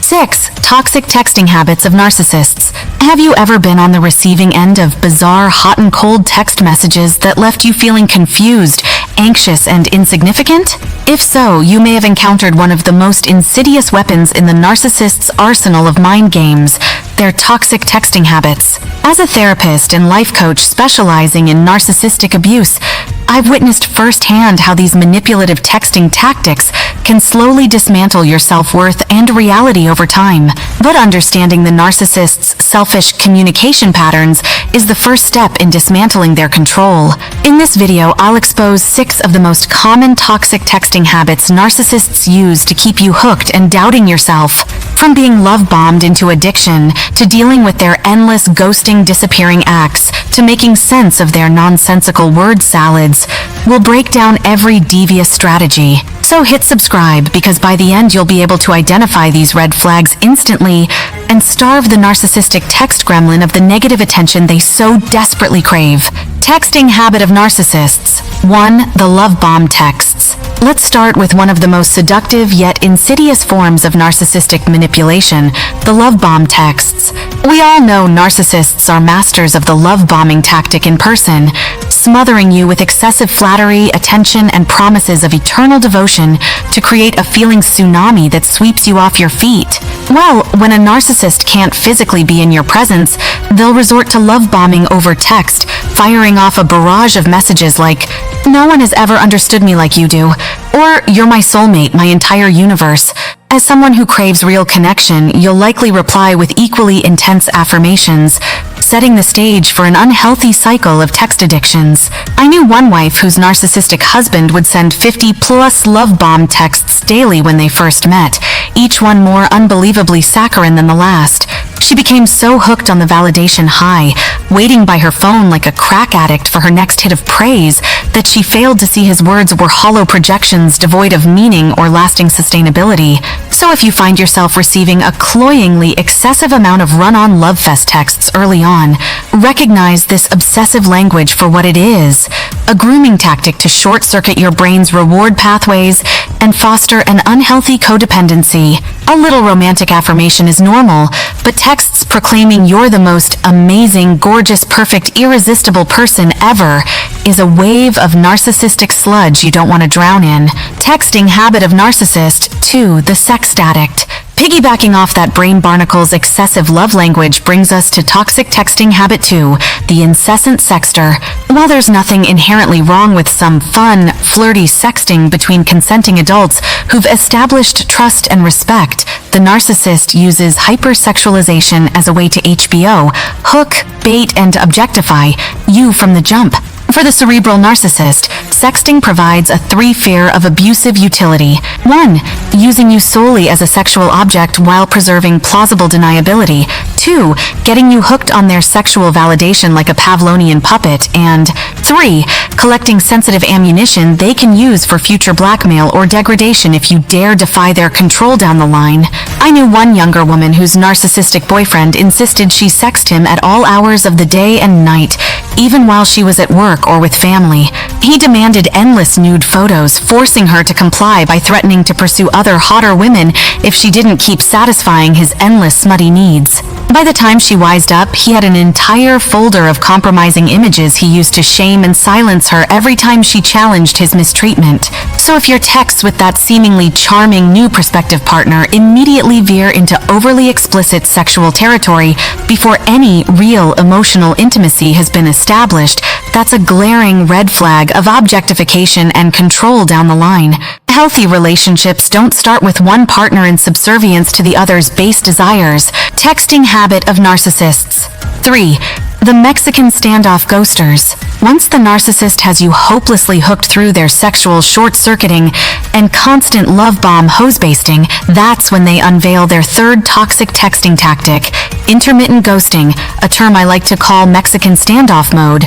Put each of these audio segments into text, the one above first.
6. Toxic texting habits of narcissists. Have you ever been on the receiving end of bizarre, hot and cold text messages that left you feeling confused, anxious, and insignificant? If so, you may have encountered one of the most insidious weapons in the narcissist's arsenal of mind games, their toxic texting habits. As a therapist and life coach specializing in narcissistic abuse, I've witnessed firsthand how these manipulative texting tactics can slowly dismantle your self-worth and reality over time. But understanding the narcissist's selfish communication patterns is the first step in dismantling their control. In this video, I'll expose 6 of the most common toxic texting habits narcissists use to keep you hooked and doubting yourself. From being love-bombed into addiction, to dealing with their endless ghosting, disappearing acts, to making sense of their nonsensical word salads, we'll break down every devious strategy. So hit subscribe, because by the end you'll be able to identify these red flags instantly and starve the narcissistic text gremlin of the negative attention they so desperately crave. Texting habit of narcissists. 1. The love bomb texts. Let's start with one of the most seductive yet insidious forms of narcissistic manipulation, the love bomb texts. We all know narcissists are masters of the love bombing tactic in person, smothering you with excessive flattery, attention, and promises of eternal devotion to create a feeling tsunami that sweeps you off your feet. Well, when a narcissist can't physically be in your presence, they'll resort to love bombing over text, firing off a barrage of messages like, "No one has ever understood me like you do," or "You're my soulmate, my entire universe." As someone who craves real connection, you'll likely reply with equally intense affirmations, setting the stage for an unhealthy cycle of text addictions. I knew one wife whose narcissistic husband would send 50-plus love bomb texts daily when they first met, each one more unbelievably saccharine than the last. She became so hooked on the validation high, waiting by her phone like a crack addict for her next hit of praise, that she failed to see his words were hollow projections devoid of meaning or lasting sustainability. So if you find yourself receiving a cloyingly excessive amount of run-on love fest texts early on, recognize this obsessive language for what it is: a grooming tactic to short-circuit your brain's reward pathways and foster an unhealthy codependency. A little romantic affirmation is normal, but texts proclaiming you're the most amazing, gorgeous, perfect, irresistible person ever is a wave of narcissistic sludge you don't want to drown in. Texting habit of narcissist. 2. The Sext Addict. Piggybacking off that brain barnacle's excessive love language brings us to toxic texting habit 2, the incessant sexter. While there's nothing inherently wrong with some fun, flirty sexting between consenting adults who've established trust and respect, the narcissist uses hypersexualization as a way to HBO, hook, bait, and objectify you from the jump. For the cerebral narcissist, sexting provides a 3-fear of abusive utility. 1. Using you solely as a sexual object while preserving plausible deniability. 2. Getting you hooked on their sexual validation like a Pavlovian puppet. And 3. Collecting sensitive ammunition they can use for future blackmail or degradation if you dare defy their control down the line. I knew one younger woman whose narcissistic boyfriend insisted she sext him at all hours of the day and night, even while she was at work or with family. He demanded endless nude photos, forcing her to comply by threatening to pursue other hotter women if she didn't keep satisfying his endless smutty needs. By the time she wised up, he had an entire folder of compromising images he used to shame and silence her every time she challenged his mistreatment. So if your texts with that seemingly charming new prospective partner immediately veer into overly explicit sexual territory before any real emotional intimacy has been established, that's a glaring red flag of objectification and control down the line. Healthy relationships don't start with one partner in subservience to the other's base desires. Texting habit of narcissists. 3. The Mexican standoff ghosters. Once the narcissist has you hopelessly hooked through their sexual short-circuiting and constant love bomb hose-basting, that's when they unveil their 3rd toxic texting tactic, intermittent ghosting, a term I like to call Mexican standoff mode.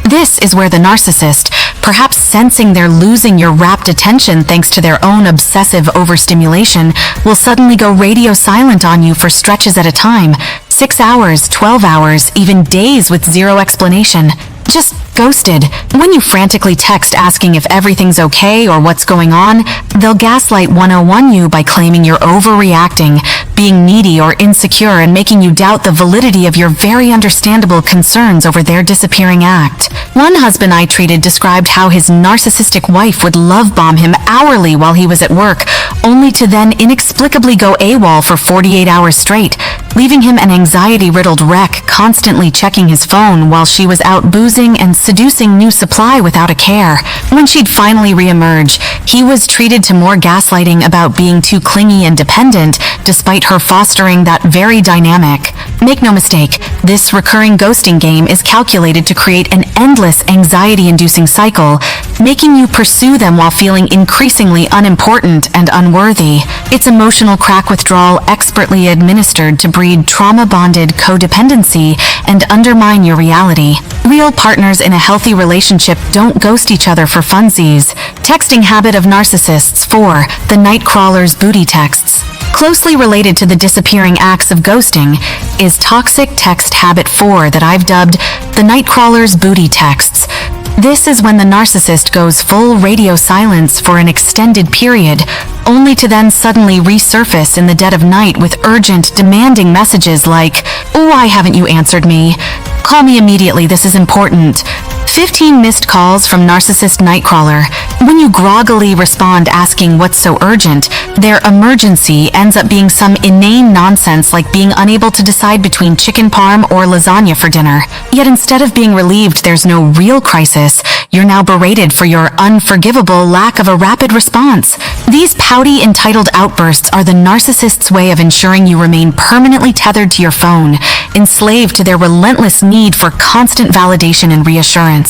This is where the narcissist, perhaps sensing they're losing your rapt attention thanks to their own obsessive overstimulation, will suddenly go radio silent on you for stretches at a time. 6 hours, 12 hours, even days with zero explanation. just ghosted. When you frantically text asking if everything's okay or what's going on, they'll gaslight 101 you by claiming you're overreacting, being needy or insecure, and making you doubt the validity of your very understandable concerns over their disappearing act. One husband I treated described how his narcissistic wife would love-bomb him hourly while he was at work, only to then inexplicably go AWOL for 48 hours straight, leaving him an anxiety-riddled wreck, constantly checking his phone while she was out boozing and seducing new supply without a care. When she'd finally re-emerge, he was treated to more gaslighting about being too clingy and dependent, despite her fostering that very dynamic. Make no mistake, this recurring ghosting game is calculated to create an endless anxiety-inducing cycle, making you pursue them while feeling increasingly unimportant and unworthy. It's emotional crack withdrawal expertly administered to breed trauma-bonded codependency and undermine your reality. Real partners in a healthy relationship don't ghost each other for funsies. Texting habit of narcissists. 4. The Nightcrawler's booty texts. Closely related to the disappearing acts of ghosting is toxic text habit 4 that I've dubbed the Nightcrawler's booty texts. This is when the narcissist goes full radio silence for an extended period, only to then suddenly resurface in the dead of night with urgent, demanding messages like, "Oh, why haven't you answered me? Call me immediately, this is important." 15 missed calls from Narcissist Nightcrawler. When you groggily respond asking what's so urgent, their emergency ends up being some inane nonsense like being unable to decide between chicken parm or lasagna for dinner. Yet instead of being relieved there's no real crisis, you're now berated for your unforgivable lack of a rapid response. These pouty, entitled outbursts are the narcissist's way of ensuring you remain permanently tethered to your phone, enslaved to their relentless need for constant validation and reassurance.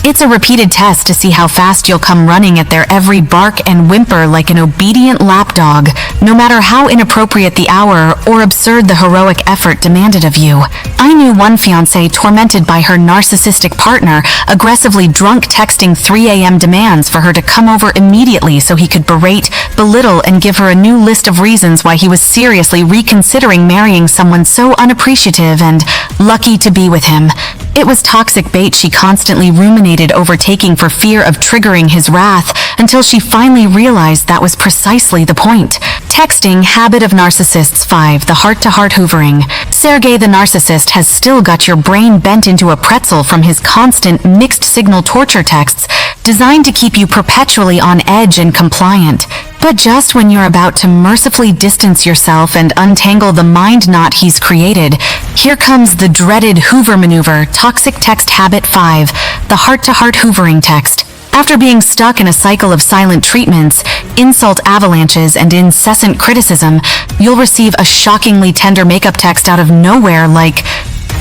It's a repeated test to see how fast you'll come running at their every bark and whimper like an obedient lapdog, no matter how inappropriate the hour or absurd the heroic effort demanded of you. I knew one fiancée tormented by her narcissistic partner, aggressively drunk texting 3 a.m. demands for her to come over immediately so he could berate, belittle, and give her a new list of reasons why he was seriously reconsidering marrying someone so unappreciative and lucky to be with him. It was toxic bait she constantly ruminated over taking for fear of triggering his wrath, until she finally realized that was precisely the point. Texting habit of narcissists. 5. The heart-to-heart hoovering. Sergey the narcissist has still got your brain bent into a pretzel from his constant mixed-signal torture texts designed to keep you perpetually on edge and compliant. But just when you're about to mercifully distance yourself and untangle the mind knot he's created, here comes the dreaded Hoover maneuver. Toxic text habit 5. The heart-to-heart hoovering text. After being stuck in a cycle of silent treatments, insult avalanches, and incessant criticism, you'll receive a shockingly tender makeup text out of nowhere like,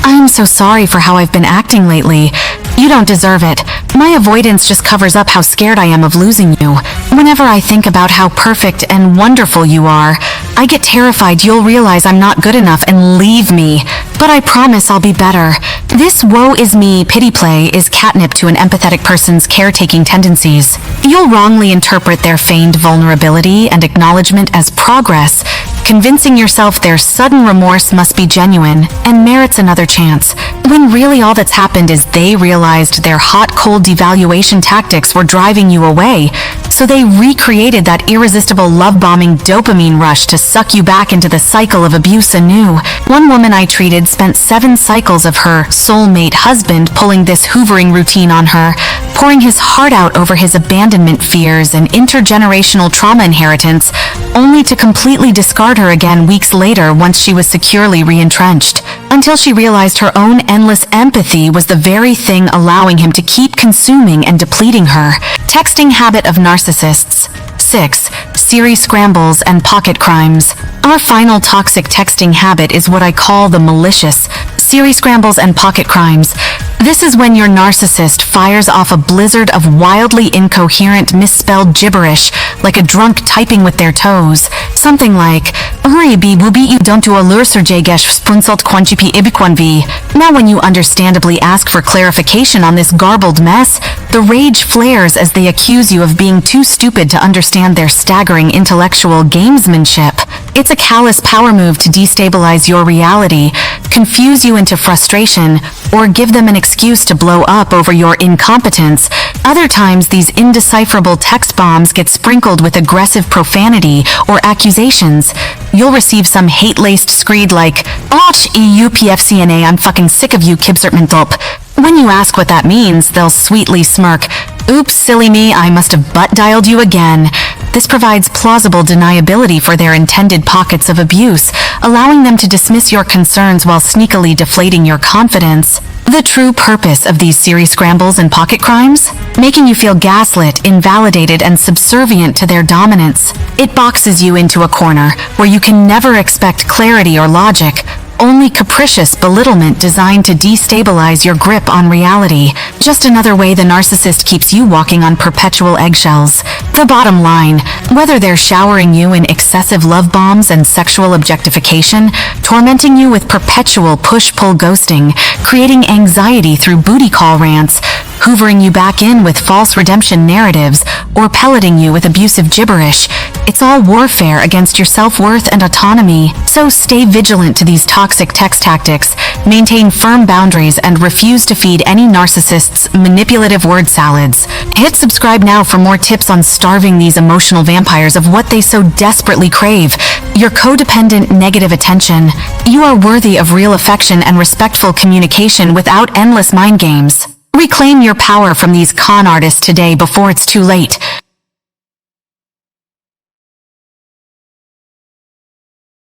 "I'm so sorry for how I've been acting lately. You don't deserve it. My avoidance just covers up how scared I am of losing you. Whenever I think about how perfect and wonderful you are, I get terrified you'll realize I'm not good enough and leave me. But I promise I'll be better." This woe is me pity play is catnip to an empathetic person's caretaking tendencies. You'll wrongly interpret their feigned vulnerability and acknowledgement as progress, convincing yourself their sudden remorse must be genuine and merits another chance, when really all that's happened is they realized their hot-cold devaluation tactics were driving you away, so they recreated that irresistible love-bombing dopamine rush to suck you back into the cycle of abuse anew. One woman I treated spent 7 cycles of her soulmate husband pulling this hoovering routine on her, pouring his heart out over his abandonment fears and intergenerational trauma inheritance, only to completely discard her again weeks later once she was securely re-entrenched, until she realized her own endless empathy was the very thing allowing him to keep consuming and depleting her. Texting habit of narcissists. 6. Siri scrambles and pocket crimes. Our final toxic texting habit is what I call the malicious Siri scrambles and pocket crimes. This is when your narcissist fires off a blizzard of wildly incoherent misspelled gibberish, like a drunk typing with their toes. Something like, "Hurry bi wubi you don't do allure serjegesh spunsalt quanchipi ibikwanvi." Now when you understandably ask for clarification on this garbled mess, the rage flares as they accuse you of being too stupid to understand their staggering intellectual gamesmanship. It's a callous power move to destabilize your reality, confuse you into frustration, or give them an excuse to blow up over your incompetence. Other times, these indecipherable text bombs get sprinkled with aggressive profanity or accusations. You'll receive some hate-laced screed like, "Och, EUPFCNA, I'm fucking sick of you, Kibsertmantulp." When you ask what that means, they'll sweetly smirk, "Oops, silly me, I must have butt-dialed you again." This provides plausible deniability for their intended pockets of abuse, allowing them to dismiss your concerns while sneakily deflating your confidence. The true purpose of these Siri scrambles and pocket crimes? Making you feel gaslit, invalidated, and subservient to their dominance. It boxes you into a corner where you can never expect clarity or logic, only capricious belittlement designed to destabilize your grip on reality. Just another way the narcissist keeps you walking on perpetual eggshells. The bottom line, whether they're showering you in excessive love bombs and sexual objectification, tormenting you with perpetual push-pull ghosting, creating anxiety through booty call rants, hoovering you back in with false redemption narratives, or pelleting you with abusive gibberish, it's all warfare against your self-worth and autonomy. So stay vigilant to these toxic text tactics, maintain firm boundaries, and refuse to feed any narcissist's manipulative word salads. Hit subscribe now for more tips on starving these emotional vampires of what they so desperately crave, your codependent negative attention. You are worthy of real affection and respectful communication without endless mind games. Reclaim your power from these con artists today before it's too late.